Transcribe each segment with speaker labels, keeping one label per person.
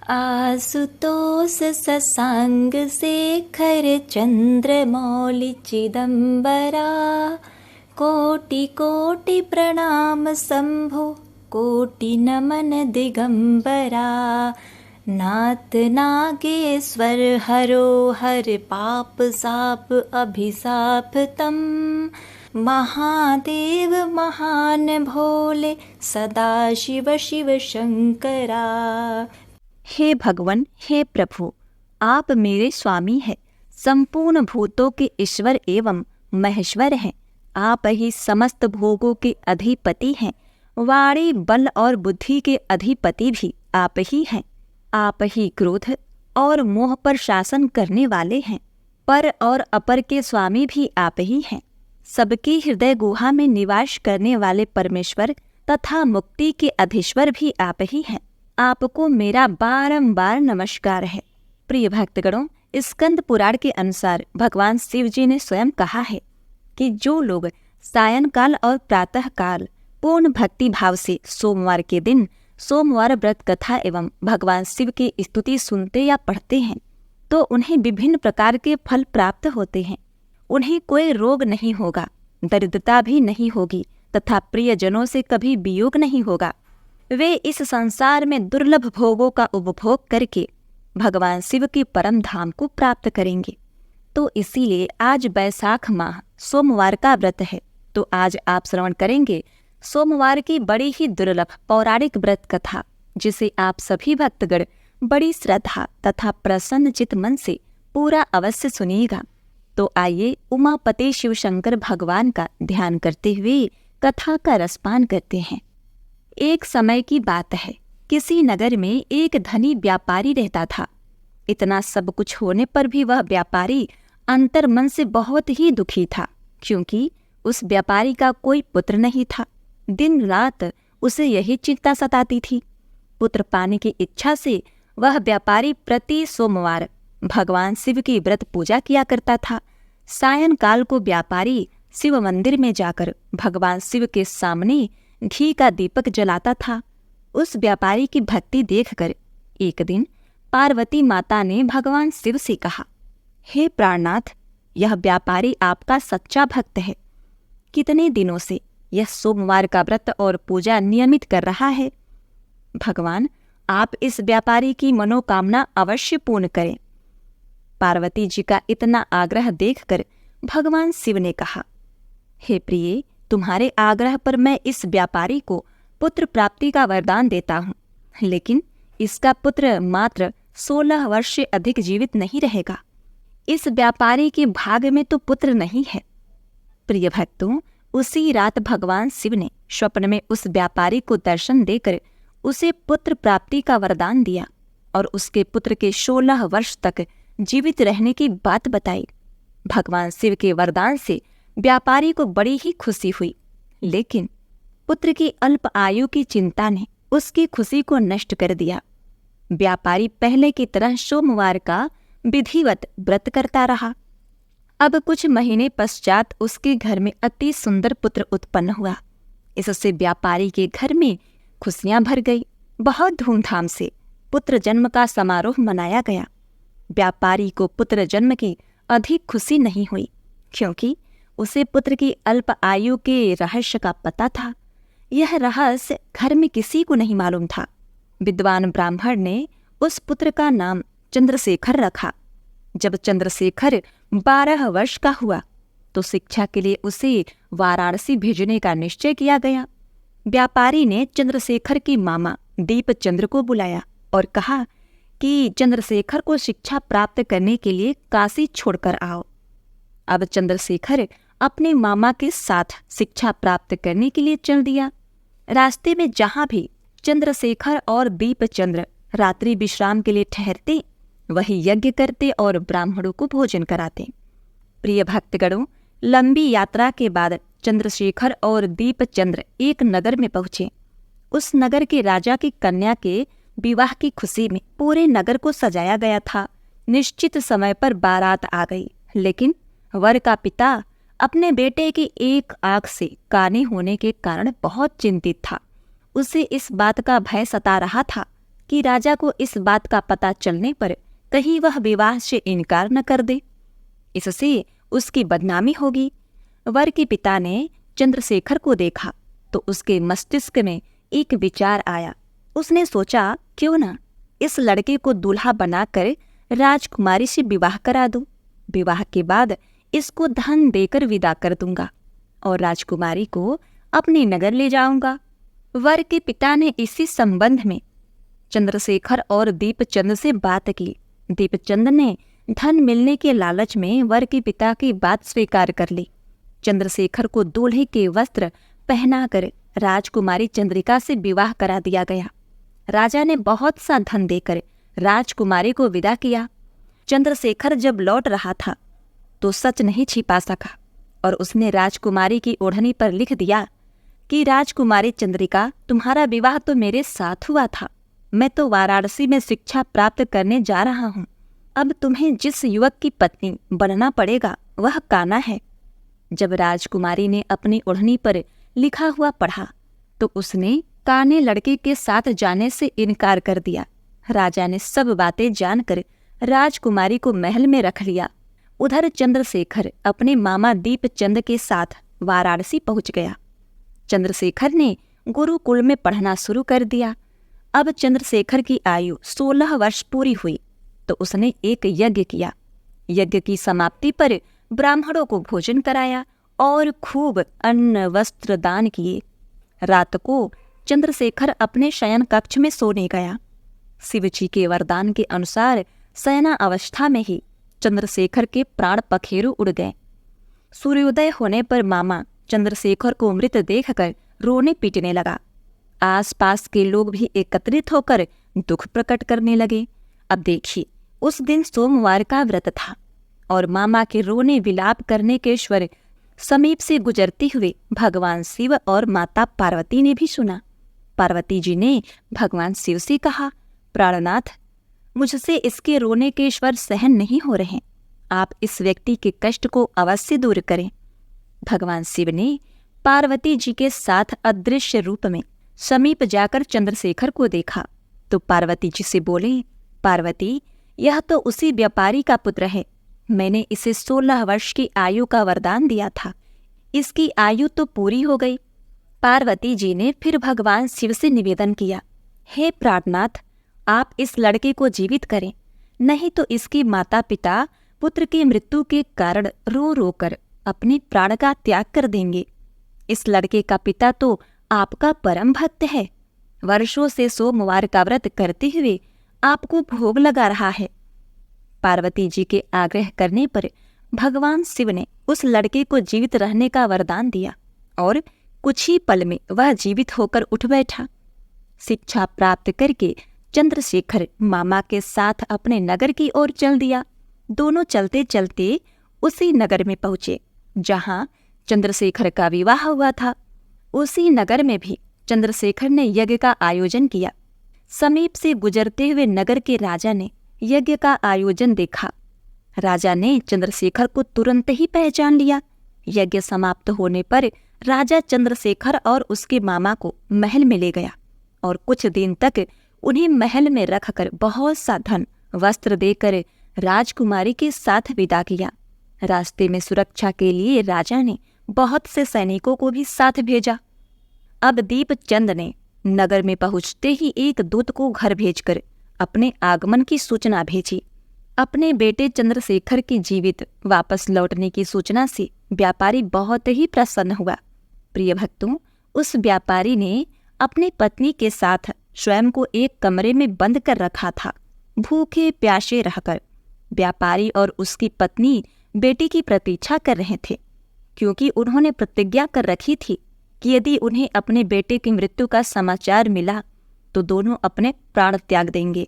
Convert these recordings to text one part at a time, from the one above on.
Speaker 1: आशुतोष शशांक शेखर चंद्रमौलि चिदंबरा, कोटि कोटि प्रणाम शंभो, कोटि नमन दिगंबरा। नाथ नागेश्वर हरो हर, पाप साप अभिशाप तम, महादेव महान भोले, सदा शिव शिव शंकरा।
Speaker 2: हे भगवान, हे प्रभु, आप मेरे स्वामी हैं, संपूर्ण भूतों के ईश्वर एवं महेश्वर हैं। आप ही समस्त भोगों के अधिपति हैं। वाणी बल और बुद्धि के अधिपति भी आप ही हैं। आप ही क्रोध और मोह पर शासन करने वाले हैं। पर और अपर के स्वामी भी आप ही हैं। सबकी हृदय गुहा में निवास करने वाले परमेश्वर तथा मुक्ति के अधीश्वर भी आप ही हैं। आपको मेरा बारंबार नमस्कार है। प्रिय भक्तगणों, स्कंद पुराण के अनुसार भगवान शिव जी ने स्वयं कहा है कि जो लोग सायंकाल और प्रातः काल पूर्ण भक्ति भाव से सोमवार के दिन सोमवार व्रत कथा एवं भगवान शिव की स्तुति सुनते या पढ़ते हैं तो उन्हें विभिन्न प्रकार के फल प्राप्त होते हैं। उन्हें कोई रोग नहीं होगा, दरिद्रता भी नहीं होगी तथा प्रियजनों से कभी वियोग नहीं होगा। वे इस संसार में दुर्लभ भोगों का उपभोग करके भगवान शिव के परम धाम को प्राप्त करेंगे। तो इसीलिए आज वैशाख माह सोमवार का व्रत है। तो आज आप श्रवण करेंगे सोमवार की बड़ी ही दुर्लभ पौराणिक व्रत कथा, जिसे आप सभी भक्तगण बड़ी श्रद्धा तथा प्रसन्न चित मन से पूरा अवश्य सुनिएगा। तो आइए उमापति शिव शंकर भगवान का ध्यान करते हुए कथा का रसपान करते हैं। एक समय की बात है, किसी नगर में एक धनी व्यापारी रहता था। इतना सब कुछ होने पर भी वह व्यापारी अंतर मन से बहुत ही दुखी था, क्योंकि उस व्यापारी का कोई पुत्र नहीं था। दिन रात उसे यही चिंता सताती थी। पुत्र पाने की इच्छा से वह व्यापारी प्रति सोमवार भगवान शिव की व्रत पूजा किया करता था। सायंकाल को व्यापारी शिव मंदिर में जाकर भगवान शिव के सामने घी का दीपक जलाता था। उस व्यापारी की भक्ति देखकर एक दिन पार्वती माता ने भगवान शिव से कहा, हे प्राणनाथ, यह व्यापारी आपका सच्चा भक्त है। कितने दिनों से यह सोमवार का व्रत और पूजा नियमित कर रहा है। भगवान, आप इस व्यापारी की मनोकामना अवश्य पूर्ण करें। पार्वती जी का इतना आग्रह देखकर भगवान शिव ने कहा, हे प्रिय, तुम्हारे आग्रह पर मैं इस व्यापारी को पुत्र प्राप्ति का वरदान देता हूँ, लेकिन इसका पुत्र मात्र 16 वर्ष से अधिक जीवित नहीं रहेगा। इस व्यापारी के भाग्य में तो पुत्र नहीं है। प्रिय भक्तों, उसी रात भगवान शिव ने स्वप्न में उस व्यापारी को दर्शन देकर उसे पुत्र प्राप्ति का वरदान दिया और उसके पुत्र के 16 वर्ष तक जीवित रहने की बात बताई। भगवान शिव के वरदान से व्यापारी को बड़ी ही खुशी हुई, लेकिन पुत्र की अल्प आयु की चिंता ने उसकी खुशी को नष्ट कर दिया। व्यापारी पहले की तरह सोमवार का विधिवत व्रत करता रहा। अब कुछ महीने पश्चात उसके घर में अति सुंदर पुत्र उत्पन्न हुआ। इससे व्यापारी के घर में खुशियां भर गई। बहुत धूमधाम से पुत्र जन्म का समारोह मनाया गया। व्यापारी को पुत्र जन्म की अधिक खुशी नहीं हुई, क्योंकि उसे पुत्र की अल्प आयु के रहस्य का पता था। यह रहस्य घर में किसी को नहीं मालूम था। विद्वान ब्राह्मण ने उस पुत्र का नाम चंद्रशेखर रखा। जब चंद्रशेखर 12 वर्ष का हुआ तो शिक्षा के लिए उसे वाराणसी भेजने का निश्चय किया गया। व्यापारी ने चंद्रशेखर की मामा दीपचंद्र को बुलाया और कहा कि चंद्रशेखर को शिक्षा प्राप्त करने के लिए काशी छोड़कर आओ। अब चंद्रशेखर अपने मामा के साथ शिक्षा प्राप्त करने के लिए चल दिया। रास्ते में जहाँ भी चंद्रशेखर और दीपचंद्र रात्रि विश्राम के लिए ठहरते, वही यज्ञ करते और ब्राह्मणों को भोजन कराते। प्रिय भक्तगणों, लंबी यात्रा के बाद चंद्रशेखर और दीपचंद्र एक नगर में पहुंचे। उस नगर के राजा की कन्या के विवाह की खुशी में पूरे नगर को सजाया गया था। निश्चित समय पर बारात आ गई, लेकिन वर का पिता अपने बेटे की एक आंख से काने होने के कारण बहुत चिंतित था। उसे इस बात का भय सता रहा था कि राजा को इस बात का पता चलने पर कहीं वह विवाह से इनकार न कर दे, इससे उसकी बदनामी होगी। वर के पिता ने चंद्रशेखर को देखा तो उसके मस्तिष्क में एक विचार आया। उसने सोचा, क्यों न इस लड़के को दूल्हा बनाकर राजकुमारी से विवाह करा दूं। विवाह के बाद इसको धन देकर विदा कर दूंगा और राजकुमारी को अपने नगर ले जाऊंगा। वर के पिता ने इसी संबंध में चंद्रशेखर और दीपचंद से बात की। दीपचंद ने धन मिलने के लालच में वर के पिता की बात स्वीकार कर ली। चंद्रशेखर को दूल्हे के वस्त्र पहनाकर राजकुमारी चंद्रिका से विवाह करा दिया गया। राजा ने बहुत सा धन देकर राजकुमारी को विदा किया। चंद्रशेखर जब लौट रहा था तो सच नहीं छिपा सका और उसने राजकुमारी की ओढ़नी पर लिख दिया कि राजकुमारी चंद्रिका, तुम्हारा विवाह तो मेरे साथ हुआ था। मैं तो वाराणसी में शिक्षा प्राप्त करने जा रहा हूँ। अब तुम्हें जिस युवक की पत्नी बनना पड़ेगा वह कान्हा है। जब राजकुमारी ने अपनी ओढ़नी पर लिखा हुआ पढ़ा तो उसने कान्हे लड़के के साथ जाने से इनकार कर दिया। राजा ने सब बातें जानकर राजकुमारी को महल में रख लिया। उधर चंद्रशेखर अपने मामा दीपचंद के साथ वाराणसी पहुंच गया। चंद्रशेखर ने गुरुकुल में पढ़ना शुरू कर दिया। अब चंद्रशेखर की आयु 16 वर्ष पूरी हुई तो उसने एक यज्ञ किया। यज्ञ की समाप्ति पर ब्राह्मणों को भोजन कराया और खूब अन्न वस्त्र दान किए। रात को चंद्रशेखर अपने शयन कक्ष में सोने गया। शिवजी के वरदान के अनुसार शयना अवस्था में ही चंद्रशेखर के प्राण पखेरु उड़ गए। सूर्योदय होने पर मामा चंद्रशेखर को मृत देखकर रोने पीटने लगा। आसपास के लोग भी एकत्रित होकर दुख प्रकट करने लगे। अब देखिए, उस दिन सोमवार का व्रत था और मामा के रोने विलाप करने के स्वर समीप से गुजरते हुए भगवान शिव और माता पार्वती ने भी सुना। पार्वती जी ने भगवान शिव से कहा, प्राणनाथ, मुझसे इसके रोने के स्वर सहन नहीं हो रहे। आप इस व्यक्ति के कष्ट को अवश्य दूर करें। भगवान शिव ने पार्वती जी के साथ अदृश्य रूप में समीप जाकर चंद्रशेखर को देखा तो पार्वती जी से बोले, पार्वती, यह तो उसी व्यापारी का पुत्र है। मैंने इसे 16 वर्ष की आयु का वरदान दिया था। इसकी आयु तो पूरी हो गई। पार्वती जी ने फिर भगवान शिव से निवेदन किया, हे प्राणनाथ, आप इस लड़के को जीवित करें, नहीं तो इसके माता पिता पुत्र की मृत्यु के कारण रो रो कर अपने प्राण का त्याग कर देंगे। इस लड़के का पिता तो आपका परम भक्त है। वर्षों से सोमवार का व्रत करते हुए आपको भोग लगा रहा है। पार्वती जी के आग्रह करने पर भगवान शिव ने उस लड़के को जीवित रहने का वरदान दिया और कुछ ही पल में वह जीवित होकर उठ बैठा। शिक्षा प्राप्त करके चंद्रशेखर मामा के साथ अपने नगर की ओर चल दिया। दोनों चलते चलते उसी नगर में पहुंचे जहां चंद्रशेखर का विवाह हुआ था। उसी नगर में भी चंद्रशेखर ने यज्ञ का आयोजन किया। समीप से गुजरते हुए नगर के राजा ने यज्ञ का आयोजन देखा। राजा ने चंद्रशेखर को तुरंत ही पहचान लिया। यज्ञ समाप्त होने पर राजा चंद्रशेखर और उसके मामा को महल में ले गया और कुछ दिन तक उन्हें महल में रखकर बहुत सा धन वस्त्र देकर राजकुमारी के साथ विदा किया। रास्ते में सुरक्षा के लिए राजा ने बहुत से सैनिकों को भी साथ भेजा। अब दीपचंद ने नगर में पहुंचते ही एक दूत को घर भेजकर अपने आगमन की सूचना भेजी। अपने बेटे चंद्रशेखर के जीवित वापस लौटने की सूचना से व्यापारी बहुत ही प्रसन्न हुआ। प्रिय भक्तों, उस व्यापारी ने अपनी पत्नी के साथ स्वयं को एक कमरे में बंद कर रखा था। भूखे प्यासे रहकर व्यापारी और उसकी पत्नी बेटी की प्रतीक्षा कर रहे थे, क्योंकि उन्होंने प्रतिज्ञा कर रखी थी कि यदि उन्हें अपने बेटे की मृत्यु का समाचार मिला तो दोनों अपने प्राण त्याग देंगे।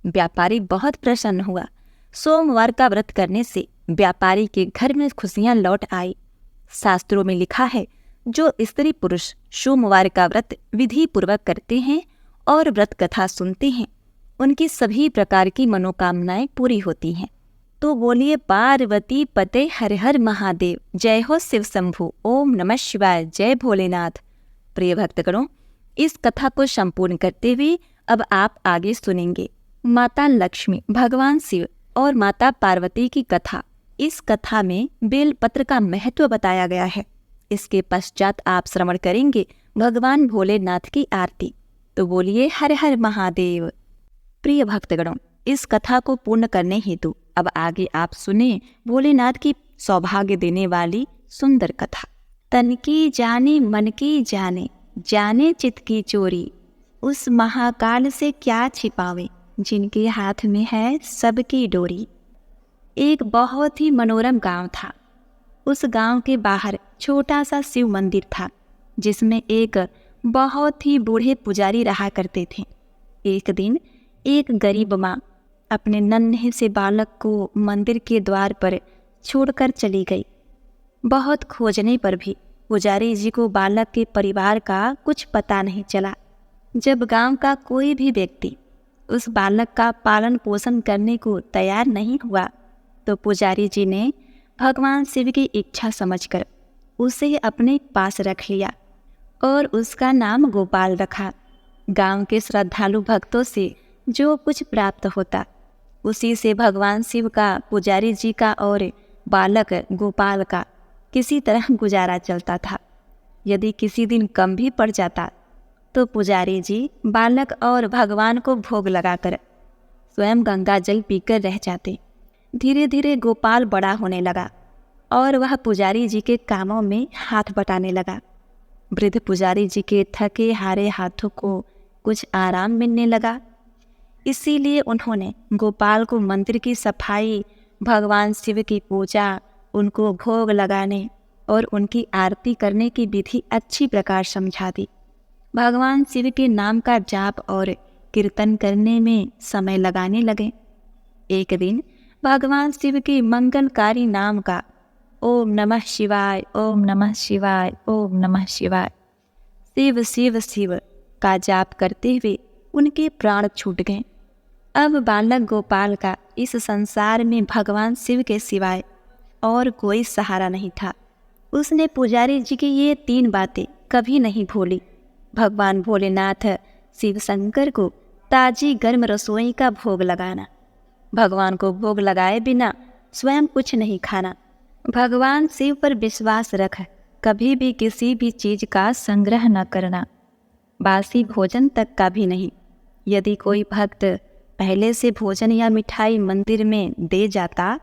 Speaker 2: व्यापारी बहुत प्रसन्न हुआ। सोमवार का व्रत करने से व्यापारी के घर में खुशियां लौट आई। शास्त्रों में लिखा है, जो स्त्री पुरुष सोमवार का व्रत विधि पूर्वक करते हैं और व्रत कथा सुनते हैं, उनकी सभी प्रकार की मनोकामनाएं पूरी होती हैं। तो बोलिए पार्वती पते हर हर महादेव, जय हो शिव शंभु, ओम नमः शिवाय, जय भोलेनाथ। प्रिय भक्तगणों, इस कथा को संपूर्ण करते हुए अब आप आगे सुनेंगे माता लक्ष्मी, भगवान शिव और माता पार्वती की कथा। इस कथा में बेलपत्र का महत्व बताया गया है। इसके पश्चात आप श्रवण करेंगे भगवान भोलेनाथ की आरती। तो बोलिए हर हर महादेव। प्रिय भक्तगणों, इस कथा को पूर्ण करने हेतु अब आगे आप सुने भोलेनाथ की सौभाग्य देने वाली सुंदर कथा। तन की जाने मन की जाने, जाने चित की चोरी, उस महाकाल से क्या छिपावे, जिनके हाथ में है सबकी डोरी। एक बहुत ही मनोरम गांव था। उस गांव के बाहर छोटा सा शिव मंदिर था, जिसमें एक बहुत ही बूढ़े पुजारी रहा करते थे। एक दिन एक गरीब माँ अपने नन्हे से बालक को मंदिर के द्वार पर छोड़कर चली गई। बहुत खोजने पर भी पुजारी जी को बालक के परिवार का कुछ पता नहीं चला। जब गांव का कोई भी व्यक्ति उस बालक का पालन पोषण करने को तैयार नहीं हुआ, तो पुजारी जी ने भगवान शिव की इच्छा समझकर उसे अपने पास रख लिया और उसका नाम गोपाल रखा। गांव के श्रद्धालु भक्तों से जो कुछ प्राप्त होता, उसी से भगवान शिव का, पुजारी जी का और बालक गोपाल का किसी तरह गुजारा चलता था। यदि किसी दिन कम भी पड़ जाता, तो पुजारी जी बालक और भगवान को भोग लगाकर स्वयं गंगा जल पीकर रह जाते। धीरे धीरे गोपाल बड़ा होने लगा और वह पुजारी जी के कामों में हाथ बटाने लगा। वृद्ध पुजारी जी के थके हारे हाथों को कुछ आराम मिलने लगा। इसीलिए उन्होंने गोपाल को मंदिर की सफाई, भगवान शिव की पूजा, उनको भोग लगाने और उनकी आरती करने की विधि अच्छी प्रकार समझा दी। भगवान शिव के नाम का जाप और कीर्तन करने में समय लगाने लगे। एक दिन भगवान शिव के मंगलकारी नाम का ओम नमः शिवाय, ओम नमः शिवाय, ओम नमः शिवाय, शिव शिव शिव का जाप करते हुए उनके प्राण छूट गए। अब बालक गोपाल का इस संसार में भगवान शिव के सिवाय और कोई सहारा नहीं था। उसने पुजारी जी की ये 3 बातें कभी नहीं भूली। भगवान भोलेनाथ शिव शंकर को ताजी गर्म रसोई का भोग लगाना, भगवान को भोग लगाए बिना स्वयं कुछ नहीं खाना, भगवान शिव पर विश्वास रख कभी भी किसी भी चीज का संग्रह न करना, बासी भोजन तक का भी नहीं। यदि कोई भक्त पहले से भोजन या मिठाई मंदिर में दे जाता,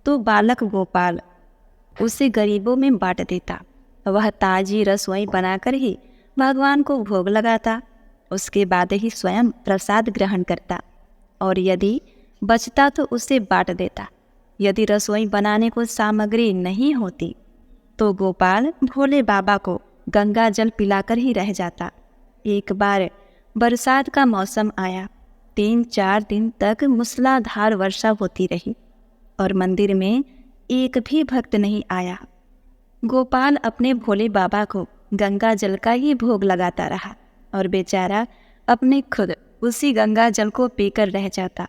Speaker 2: तो बालक गोपाल उसे गरीबों में बांट देता। वह ताजी रसोई बनाकर ही भगवान को भोग लगाता, उसके बाद ही स्वयं प्रसाद ग्रहण करता और यदि बचता तो उसे बांट देता। यदि रसोई बनाने को सामग्री नहीं होती, तो गोपाल भोले बाबा को गंगा जल पिलाकर ही रह जाता। एक बार बरसात का मौसम आया। 3-4 दिन तक मूसलाधार वर्षा होती रही और मंदिर में एक भी भक्त नहीं आया। गोपाल अपने भोले बाबा को गंगा जल का ही भोग लगाता रहा और बेचारा अपने खुद उसी गंगा जल को पीकर रह जाता।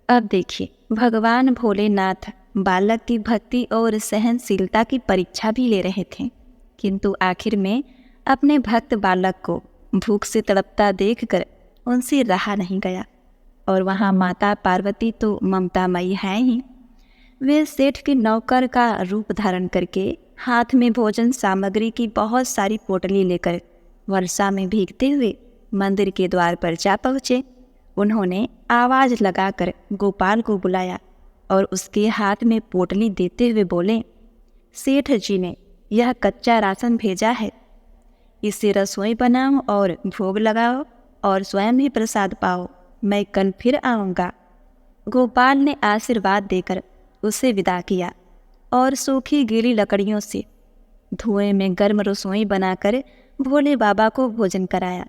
Speaker 2: अब देखिए, भगवान भोलेनाथ बालक की भक्ति और सहनशीलता की परीक्षा भी ले रहे थे, किंतु आखिर में अपने भक्त बालक को भूख से तड़पता देखकर उनसे रहा नहीं गया। और वहाँ माता पार्वती तो ममतामयी हैं ही। वे सेठ के नौकर का रूप धारण करके हाथ में भोजन सामग्री की बहुत सारी पोटली लेकर वर्षा में भीगते हुए मंदिर के द्वार पर जा पहुँचे। उन्होंने आवाज़ लगाकर गोपाल को बुलाया और उसके हाथ में पोटली देते हुए बोले, सेठ जी ने यह कच्चा राशन भेजा है, इससे रसोई बनाओ और भोग लगाओ और स्वयं ही प्रसाद पाओ। मैं कल फिर आऊँगा। गोपाल ने आशीर्वाद देकर उसे विदा किया और सूखी गीली लकड़ियों से धुएं में गर्म रसोई बनाकर भोले बाबा को भोजन कराया।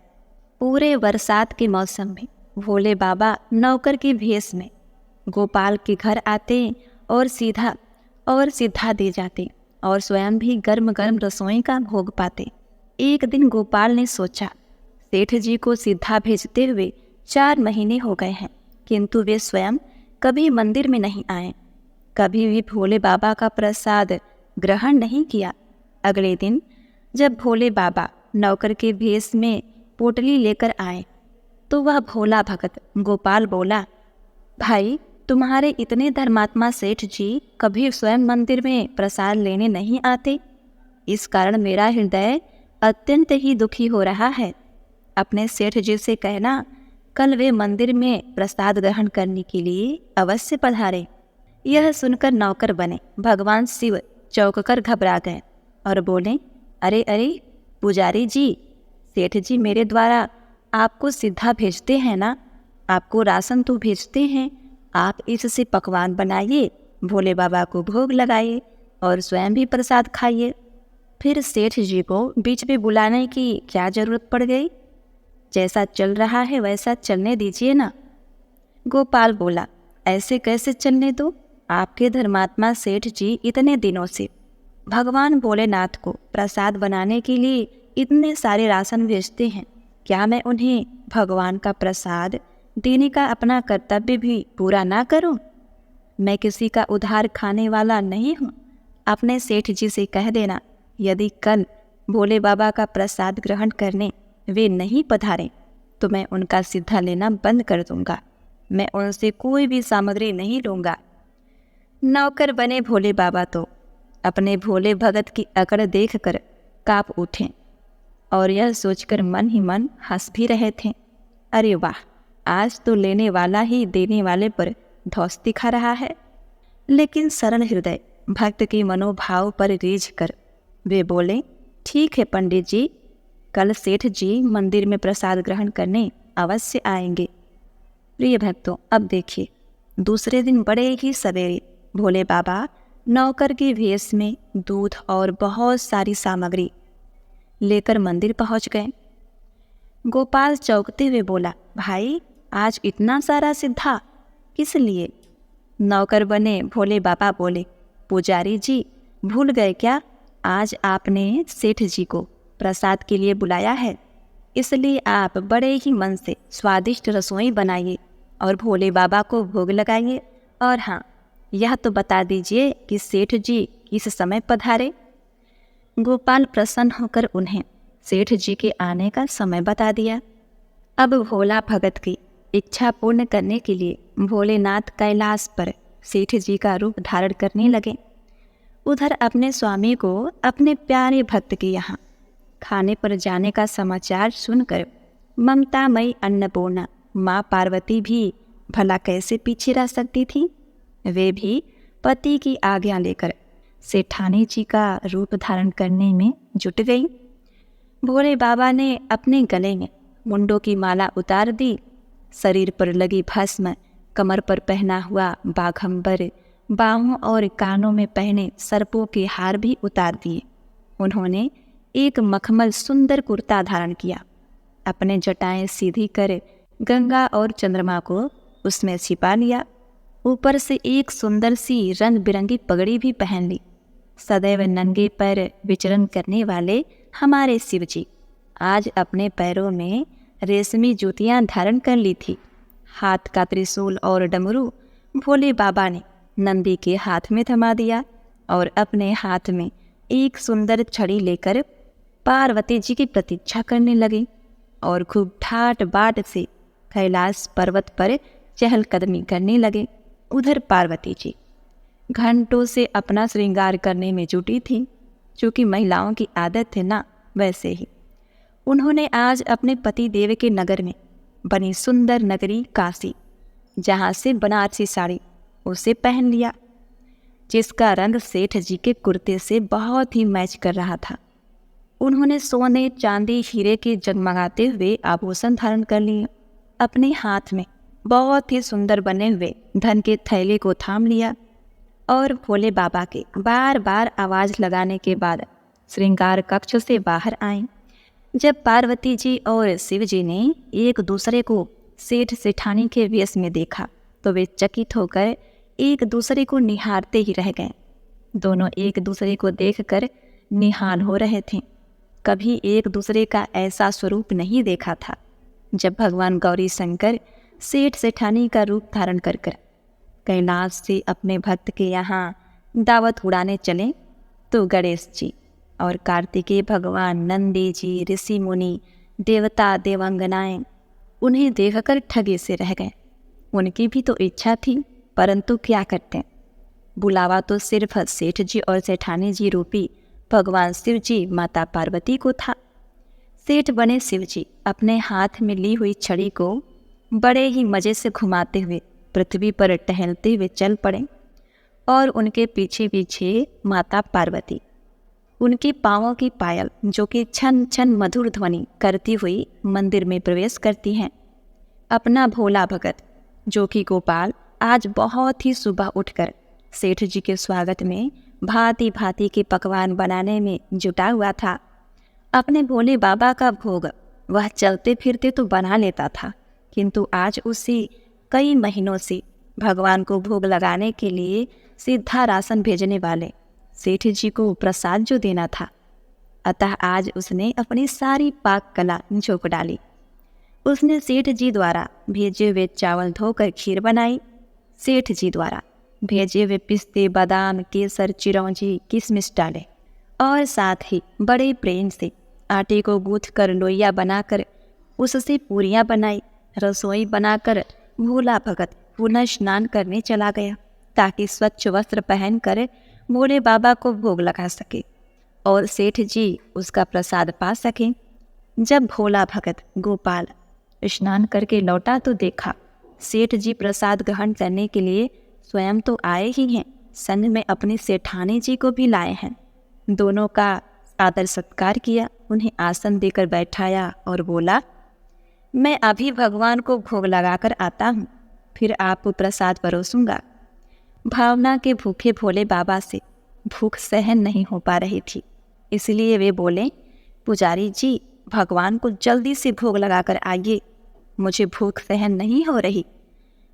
Speaker 2: पूरे बरसात के मौसम में भोले बाबा नौकर की भेष में गोपाल के घर आते और सीधा दे जाते और स्वयं भी गर्म गर्म रसोई का भोग पाते। एक दिन गोपाल ने सोचा, सेठ जी को सीधा भेजते हुए 4 महीने हो गए हैं, किंतु वे स्वयं कभी मंदिर में नहीं आए, कभी भी भोले बाबा का प्रसाद ग्रहण नहीं किया। अगले दिन जब भोले बाबा नौकर के भेष में पोटली लेकर आए, तो वह भोला भगत गोपाल बोला, भाई तुम्हारे इतने धर्मात्मा सेठ जी कभी स्वयं मंदिर में प्रसाद लेने नहीं आते। इस कारण मेरा हृदय अत्यंत ही दुखी हो रहा है। अपने सेठ जी से कहना कल वे मंदिर में प्रसाद ग्रहण करने के लिए अवश्य पधारे। यह सुनकर नौकर बने भगवान शिव चौंक कर घबरा गए और बोले, अरे अरे पुजारी जी, सेठ जी मेरे द्वारा आपको सीधा भेजते हैं ना, आपको राशन तो भेजते हैं, आप इससे पकवान बनाइए, भोले बाबा को भोग लगाइए और स्वयं भी प्रसाद खाइए। फिर सेठ जी को बीच में बुलाने की क्या जरूरत पड़ गई? जैसा चल रहा है वैसा चलने दीजिए ना। गोपाल बोला, ऐसे कैसे चलने दो? आपके धर्मात्मा सेठ जी इतने दिनों से भगवान भोलेनाथ को प्रसाद बनाने के लिए इतने सारे राशन भेजते हैं, क्या मैं उन्हें भगवान का प्रसाद देने का अपना कर्तव्य भी पूरा ना करूं? मैं किसी का उधार खाने वाला नहीं हूं। अपने सेठ जी से कह देना, यदि कल भोले बाबा का प्रसाद ग्रहण करने वे नहीं पधारें तो मैं उनका सीधा लेना बंद कर दूंगा। मैं उनसे कोई भी सामग्री नहीं लूँगा। नौकर बने भोले बाबा तो अपने भोले भगत की अकड़ देखकर काँप उठे और यह सोचकर मन ही मन हंस भी रहे थे, अरे वाह, आज तो लेने वाला ही देने वाले पर धौंस दिखा रहा है। लेकिन सरल हृदय भक्त के मनोभाव पर रीझ कर वे बोले, ठीक है पंडित जी, कल सेठ जी मंदिर में प्रसाद ग्रहण करने अवश्य आएंगे। प्रिय भक्तों, अब देखिए, दूसरे दिन बड़े ही सवेरे भोले बाबा नौकर के भेष में दूध और बहुत सारी सामग्री लेकर मंदिर पहुंच गए। गोपाल चौंकते हुए बोला, भाई आज इतना सारा सिद्धा किस लिए? नौकर बने भोले बाबा बोले, पुजारी जी भूल गए क्या, आज आपने सेठ जी को प्रसाद के लिए बुलाया है, इसलिए आप बड़े ही मन से स्वादिष्ट रसोई बनाइए और भोले बाबा को भोग लगाइए। और हाँ, यह तो बता दीजिए कि सेठ जी किस समय पधारे। गोपाल प्रसन्न होकर उन्हें सेठ जी के आने का समय बता दिया। अब भोला भगत की इच्छा पूर्ण करने के लिए भोलेनाथ कैलाश पर सेठ जी का रूप धारण करने लगे। उधर अपने स्वामी को अपने प्यारे भक्त के यहाँ खाने पर जाने का समाचार सुनकर ममतामयी अन्नपूर्णा माँ पार्वती भी भला कैसे पीछे रह सकती थी। वे भी पति की आज्ञा लेकर सेठानी जी का रूप धारण करने में जुट गई। भोले बाबा ने अपने गले में मुंडों की माला उतार दी, शरीर पर लगी भस्म, कमर पर पहना हुआ बाघंबर, बाहों और कानों में पहने सर्पों के हार भी उतार दिए। उन्होंने एक मखमल सुंदर कुर्ता धारण किया, अपने जटाएं सीधी कर गंगा और चंद्रमा को उसमें छिपा लिया, ऊपर से एक सुंदर सी रंग बिरंगी पगड़ी भी पहन ली। सदैव नंगे पैर विचरण करने वाले हमारे शिव जी आज अपने पैरों में रेशमी जूतियां धारण कर ली थी। हाथ का त्रिशूल और डमरू भोले बाबा ने नंदी के हाथ में थमा दिया और अपने हाथ में एक सुंदर छड़ी लेकर पार्वती जी की प्रतीक्षा करने लगे और खूब ठाट बाट से कैलाश पर्वत पर चहलकदमी करने लगे। उधर पार्वती जी घंटों से अपना श्रृंगार करने में जुटी थी, चूँकि महिलाओं की आदत है ना, वैसे ही उन्होंने आज अपने पति देव के नगर में बनी सुंदर नगरी काशी, जहाँ से बनारसी साड़ी उसे पहन लिया, जिसका रंग सेठ जी के कुर्ते से बहुत ही मैच कर रहा था। उन्होंने सोने चांदी हीरे के जगमगाते हुए आभूषण धारण कर लिए, अपने हाथ में बहुत ही सुंदर बने हुए धन के थैले को थाम लिया और भोले बाबा के बार बार आवाज़ लगाने के बाद श्रृंगार कक्ष से बाहर आए। जब पार्वती जी और शिव जी ने एक दूसरे को सेठ सेठानी के वेश में देखा तो वे चकित होकर एक दूसरे को निहारते ही रह गए। दोनों एक दूसरे को देखकर निहाल हो रहे थे। कभी एक दूसरे का ऐसा स्वरूप नहीं देखा था। जब भगवान गौरी शंकर सेठ सेठानी का रूप धारण कर कैलाश से अपने भक्त के यहाँ दावत उड़ाने चले तो गणेश जी और कार्तिकेय भगवान, नंदी जी, ऋषि मुनि, देवता देवांगनाएं उन्हें देखकर ठगे से रह गए। उनकी भी तो इच्छा थी, परंतु क्या करते, बुलावा तो सिर्फ सेठ जी और सेठानी जी रूपी भगवान शिव जी माता पार्वती को था। सेठ बने शिव जी अपने हाथ में ली हुई छड़ी को बड़े ही मज़े से घुमाते हुए पृथ्वी पर टहलते हुए चल पड़े और उनके पीछे पीछे माता पार्वती उनके पाँवों की पायल जो कि छन छन मधुर ध्वनि करती हुई मंदिर में प्रवेश करती हैं। अपना भोला भगत जो कि गोपाल आज बहुत ही सुबह उठकर सेठ जी के स्वागत में भांति भांति के पकवान बनाने में जुटा हुआ था। अपने भोले बाबा का भोग वह चलते फिरते तो बना लेता था, किंतु आज उसे कई महीनों से भगवान को भोग लगाने के लिए सीधा राशन भेजने वाले सेठ जी को प्रसाद जो देना था, अतः आज उसने अपनी सारी पाक कला झोंक डाली। उसने सेठ जी द्वारा भेजे हुए चावल धोकर खीर बनाई, सेठ जी द्वारा भेजे हुए पिस्ते बादाम केसर चिरौंजी किशमिश डाले और साथ ही बड़े प्रेम से आटे को गूँथ कर लोइया बनाकर उससे पूरियाँ बनाई। रसोई बनाकर भोला भगत पुनः स्नान करने चला गया ताकि स्वच्छ वस्त्र पहनकर भोले बाबा को भोग लगा सके और सेठ जी उसका प्रसाद पा सकें। जब भोला भगत गोपाल स्नान करके लौटा तो देखा सेठ जी प्रसाद ग्रहण करने के लिए स्वयं तो आए ही हैं, संग में अपनी सेठानी जी को भी लाए हैं। दोनों का आदर सत्कार किया, उन्हें आसन देकर बैठाया और बोला, मैं अभी भगवान को भोग लगाकर आता हूँ, फिर आपको प्रसाद परोसूंगा। भावना के भूखे भोले बाबा से भूख सहन नहीं हो पा रही थी, इसलिए वे बोले, पुजारी जी भगवान को जल्दी से भोग लगाकर आइए, मुझे भूख सहन नहीं हो रही।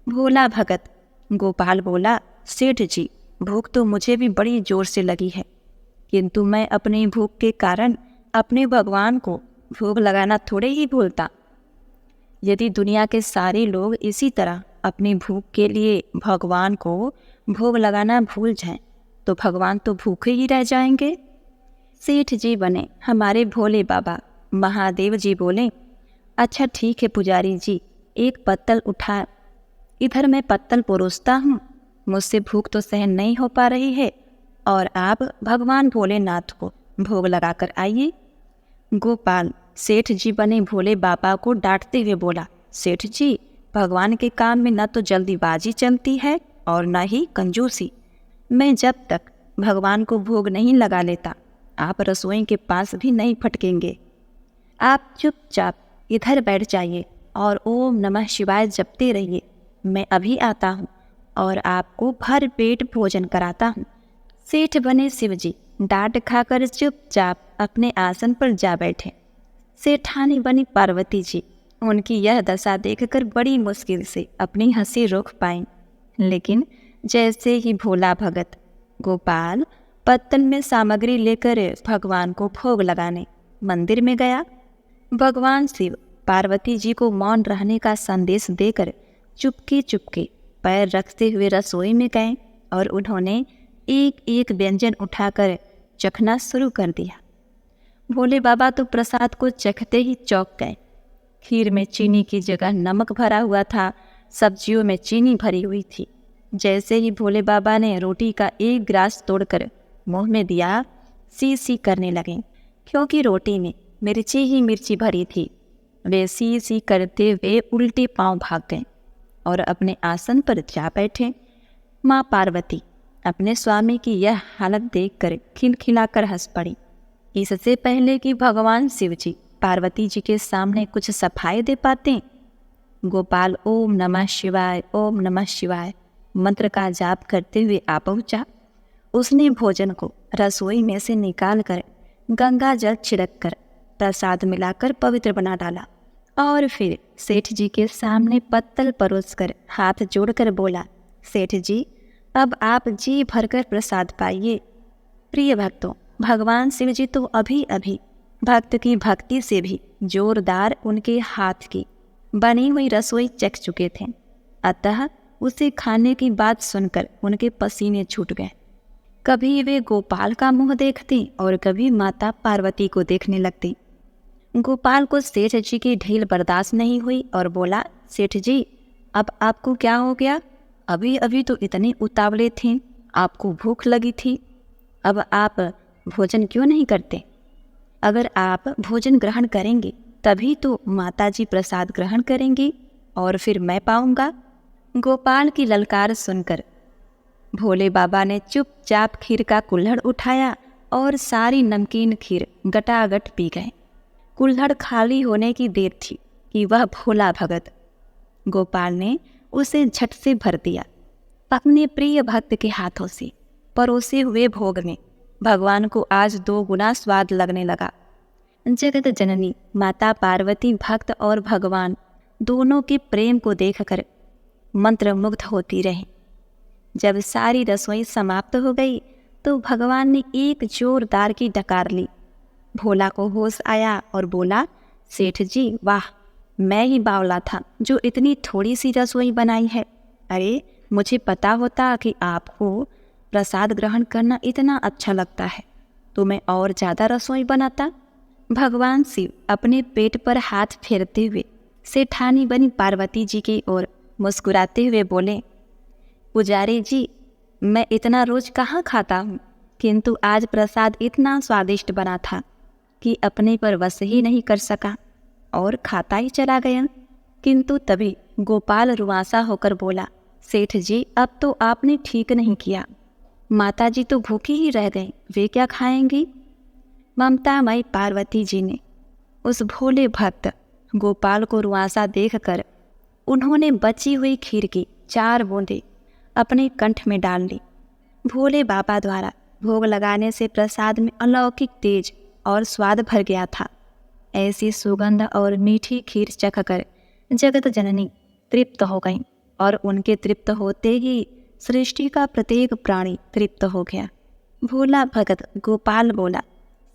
Speaker 2: भोला भगत गोपाल बोला, सेठ जी भूख तो मुझे भी बड़ी जोर से लगी है, किंतु मैं अपनी भूख के कारण अपने भगवान को भोग लगाना थोड़े ही भूलता। यदि दुनिया के सारे लोग इसी तरह अपनी भूख के लिए भगवान को भोग लगाना भूल जाएं, तो भगवान तो भूखे ही रह जाएंगे। सेठ जी बने हमारे भोले बाबा महादेव जी बोले, अच्छा ठीक है पुजारी जी, एक पत्तल उठा, इधर मैं पत्तल परोसता हूँ, मुझसे भूख तो सहन नहीं हो पा रही है और आप भगवान भोलेनाथ को भोग लगाकर आइए। गोपाल सेठ जी बने भोले बाबा को डांटते हुए बोला, सेठ जी भगवान के काम में न तो जल्दीबाजी चलती है और न ही कंजूसी। मैं जब तक भगवान को भोग नहीं लगा लेता आप रसोई के पास भी नहीं फटकेंगे। आप चुपचाप इधर बैठ जाइए और ओम नमः शिवाय जपते रहिए, मैं अभी आता हूँ और आपको भर पेट भोजन कराता हूँ। सेठ बने शिव जी डांट खाकर चुपचाप अपने आसन पर जा बैठे। सेठानी बनी पार्वती जी उनकी यह दशा देखकर बड़ी मुश्किल से अपनी हंसी रोक पाई, लेकिन जैसे ही भोला भगत गोपाल पत्तल में सामग्री लेकर भगवान को भोग लगाने मंदिर में गया, भगवान शिव पार्वती जी को मौन रहने का संदेश देकर चुपके चुपके पैर रखते हुए रसोई में गए और उन्होंने एक एक व्यंजन उठाकर चखना शुरू कर दिया। भोले बाबा तो प्रसाद को चखते ही चौंक गए। खीर में चीनी की जगह नमक भरा हुआ था, सब्जियों में चीनी भरी हुई थी। जैसे ही भोले बाबा ने रोटी का एक गिलास तोड़कर मुंह में दिया, सी सी करने लगे, क्योंकि रोटी में मिर्ची ही मिर्ची भरी थी। वे सी सी करते हुए उल्टे पांव भाग गए और अपने आसन पर जा बैठे। माँ पार्वती अपने स्वामी की यह हालत देखकर खिलखिलाकर हंस पड़ी। इससे पहले कि भगवान शिव जी पार्वती जी के सामने कुछ सफाई दे पाते, गोपाल ओम नमः शिवाय मंत्र का जाप करते हुए आ पहुँचा। उसने भोजन को रसोई में से निकाल कर गंगा जल छिड़क कर प्रसाद मिलाकर पवित्र बना डाला और फिर सेठ जी के सामने पत्तल परोसकर हाथ जोड़कर बोला, सेठ जी अब आप जी भरकर प्रसाद पाइए। प्रिय भक्तों, भगवान शिव जी तो अभी अभी भक्त की भक्ति से भी जोरदार उनके हाथ की बनी हुई रसोई चख चुके थे, अतः उसे खाने की बात सुनकर उनके पसीने छूट गए। कभी वे गोपाल का मुंह देखती और कभी माता पार्वती को देखने लगती। गोपाल को सेठ जी की ढील बर्दाश्त नहीं हुई और बोला, सेठ जी अब आपको क्या हो गया? अभी अभी तो इतने उतावले थे, आपको भूख लगी थी, अब आप भोजन क्यों नहीं करते? अगर आप भोजन ग्रहण करेंगे तभी तो माताजी प्रसाद ग्रहण करेंगी और फिर मैं पाऊंगा। गोपाल की ललकार सुनकर भोले बाबा ने चुपचाप खीर का कुल्हड़ उठाया और सारी नमकीन खीर गटागट पी गए। कुल्हड़ खाली होने की देर थी कि वह भोला भगत गोपाल ने उसे झट से भर दिया। अपने प्रिय भक्त के हाथों से परोसे हुए भोग में भगवान को आज 2 गुना स्वाद लगने लगा। जगत जननी माता पार्वती भक्त और भगवान दोनों के प्रेम को देखकर मंत्रमुग्ध होती रही। जब सारी रसोई समाप्त हो गई तो भगवान ने एक जोरदार की डकार ली। भोला को होश आया और बोला, सेठ जी वाह, मैं ही बावला था जो इतनी थोड़ी सी रसोई बनाई है। अरे मुझे पता होता कि आपको प्रसाद ग्रहण करना इतना अच्छा लगता है तो मैं और ज़्यादा रसोई बनाता। भगवान शिव अपने पेट पर हाथ फेरते हुए सेठानी बनी पार्वती जी की ओर मुस्कुराते हुए बोले, पुजारी जी मैं इतना रोज कहाँ खाता हूँ, किंतु आज प्रसाद इतना स्वादिष्ट बना था कि अपने पर वश ही नहीं कर सका और खाता ही चला गया। किंतु तभी गोपाल रुआसा होकर बोला, सेठ जी अब तो आपने ठीक नहीं किया, माताजी तो भूखी ही रह गई, वे क्या खाएंगी? ममतामयी पार्वती जी ने उस भोले भक्त गोपाल को रुआसा देखकर उन्होंने बची हुई खीर की 4 बूंदें अपने कंठ में डाल ली। भोले बाबा द्वारा भोग लगाने से प्रसाद में अलौकिक तेज और स्वाद भर गया था। ऐसी सुगंध और मीठी खीर चखकर जगत जननी तृप्त हो गई और उनके तृप्त होते ही सृष्टि का प्रत्येक प्राणी तृप्त हो गया। भोला भगत गोपाल बोला,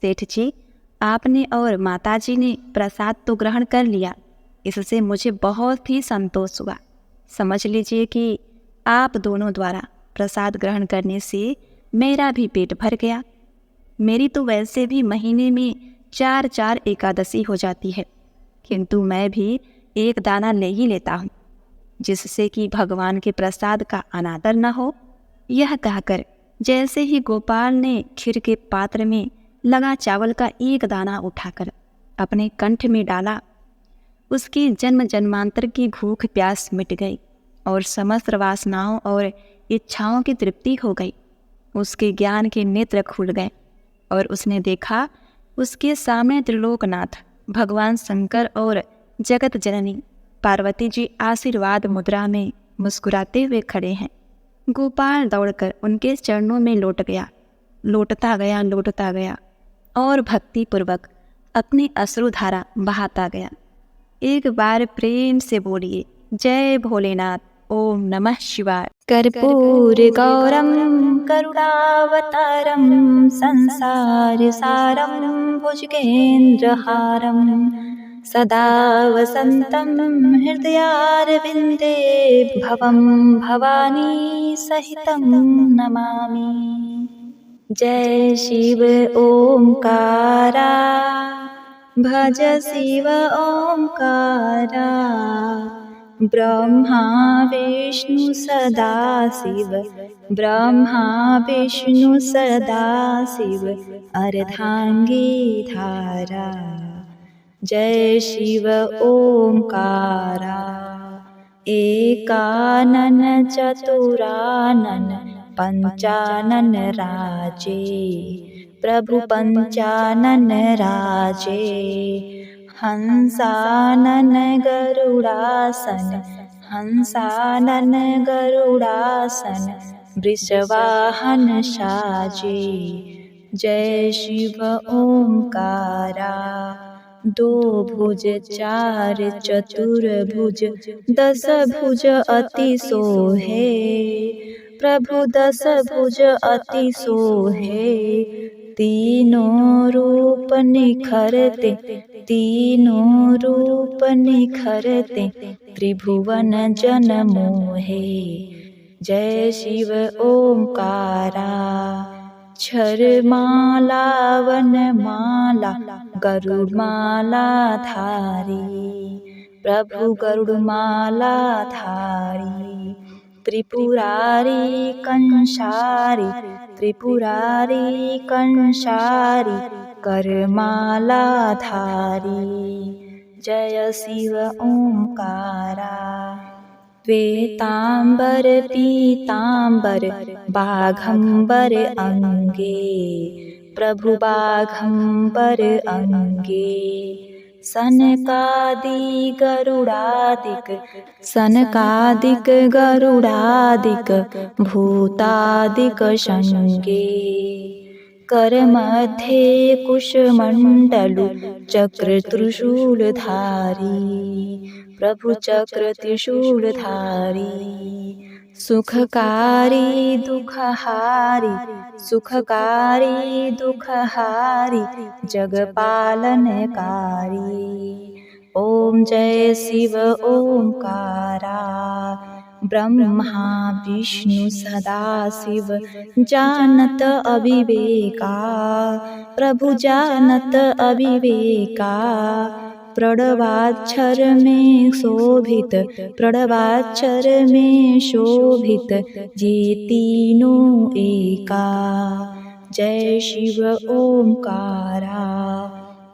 Speaker 2: सेठ जी आपने और माताजी ने प्रसाद तो ग्रहण कर लिया, इससे मुझे बहुत ही संतोष हुआ। समझ लीजिए कि आप दोनों द्वारा प्रसाद ग्रहण करने से मेरा भी पेट भर गया। मेरी तो वैसे भी महीने में 4 एकादशी हो जाती है, किंतु मैं भी एक दाना ले ही लेता हूँ, जिससे कि भगवान के प्रसाद का अनादर न हो। यह कहकर जैसे ही गोपाल ने खीर के पात्र में लगा चावल का एक दाना उठाकर अपने कंठ में डाला, उसकी जन्म जन्मांतर की भूख प्यास मिट गई और समस्त वासनाओं और इच्छाओं की तृप्ति हो गई। उसके ज्ञान के नेत्र खुल गए और उसने देखा उसके सामने त्रिलोकनाथ भगवान शंकर और जगत जननी पार्वती जी आशीर्वाद मुद्रा में मुस्कुराते हुए खड़े हैं। गोपाल दौड़कर उनके चरणों में लौटता गया और भक्तिपूर्वक अपनी अश्रुधारा बहाता गया। एक बार प्रेम से बोलिए, जय भोलेनाथ, ओम नमः शिवाय।
Speaker 1: कर्पूर गौरम करुणावतारम संसार सारम भुजगेन्द्रहारम सदा वसंतं हृदयारविन्दे भवं भवानी सहितं नमामि। जय शिव ओंकारा, भज शिव ओंकारा, ब्रह्मा विष्णु सदा शिव, ब्रह्मा विष्णु सदा शिव, अर्धांगी धारा। जय शिव ओंकारा, एकानन चतुरानन पंचानन राजे, प्रभु पंचानन राजे, हंसानन गरुड़ासन, हंसानन गरुड़ासन, वृषवाहन साजे। जय शिव ओंकारा, 2 भुज 4 चतुर्भुज 10 भुज अति सोहे, प्रभु 10 भुज अति सोहे, तीनों रूप निखरते, तीनों रूप निखरते, त्रिभुवन जन मोहे। जय शिव ओंकारा, क्षर माला वन माला गरुड़माला धारी, प्रभु गरुड़माला धारी। त्रिपुरारी कंसारी, त्रिपुरारी कंसारी, करमाला धारी। जय शिव ओंकारा। श्वेतांबर पीतांबर बाघंबर अंगे, प्रभु बाघंबर अंगे। सनकादि गरुड़ादिक, सनकादिक गरुड़ादिक, भूतादिक संगे। कर मध्ये कुशमंडलु, चक्र त्रिशूलधारी, प्रभु चक्र त्रिशूलधारी। सुखकारी दुखहारी, सुखकारी दुखहारी, जगपालनकारी। ओम जय शिव ओंकारा। ब्रह्मा विष्णु सदा शिव जानत अविवेका, प्रभु जानत अविवेका। प्रणवाक्षर में शोभित, प्रणवाक्षर में शोभित, ये तीनों एका। जय शिव ओंकारा।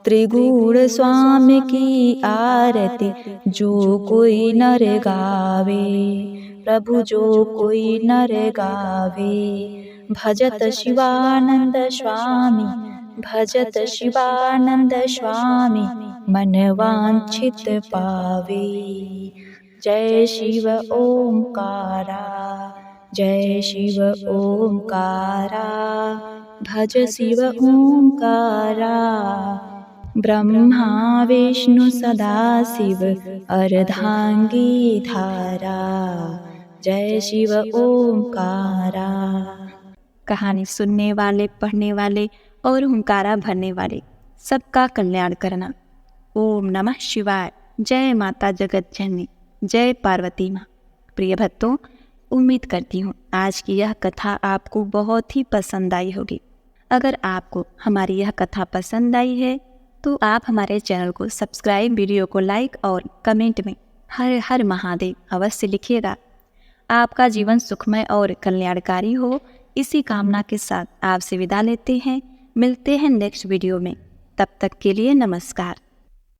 Speaker 1: त्रिगुण स्वामी की आरती जो कोई नर गावे, प्रभु जो कोई नर गावे। भजत शिवानंद स्वामी, भजत शिवानंद स्वामी, मन वांछित पावे। जय शिव ओंकारा, जय शिव ओंकारा। भज शिव ओंकारा। ब्रह्मा विष्णु सदा शिव अर्धांगी धारा। जय शिव ओंकारा।
Speaker 2: कहानी सुनने वाले, पढ़ने वाले और हुंकारा भरने वाले सबका कल्याण करना। ओम नमः शिवाय। जय माता जगत जननी, जय पार्वती माँ। प्रिय भक्तों, उम्मीद करती हूँ आज की यह कथा आपको बहुत ही पसंद आई होगी। अगर आपको हमारी यह कथा पसंद आई है तो आप हमारे चैनल को सब्सक्राइब, वीडियो को लाइक और कमेंट में हर हर महादेव अवश्य लिखिएगा। आपका जीवन सुखमय और कल्याणकारी हो, इसी कामना के साथ आपसे विदा लेते हैं। मिलते हैं नेक्स्ट वीडियो में। तब तक के लिए नमस्कार।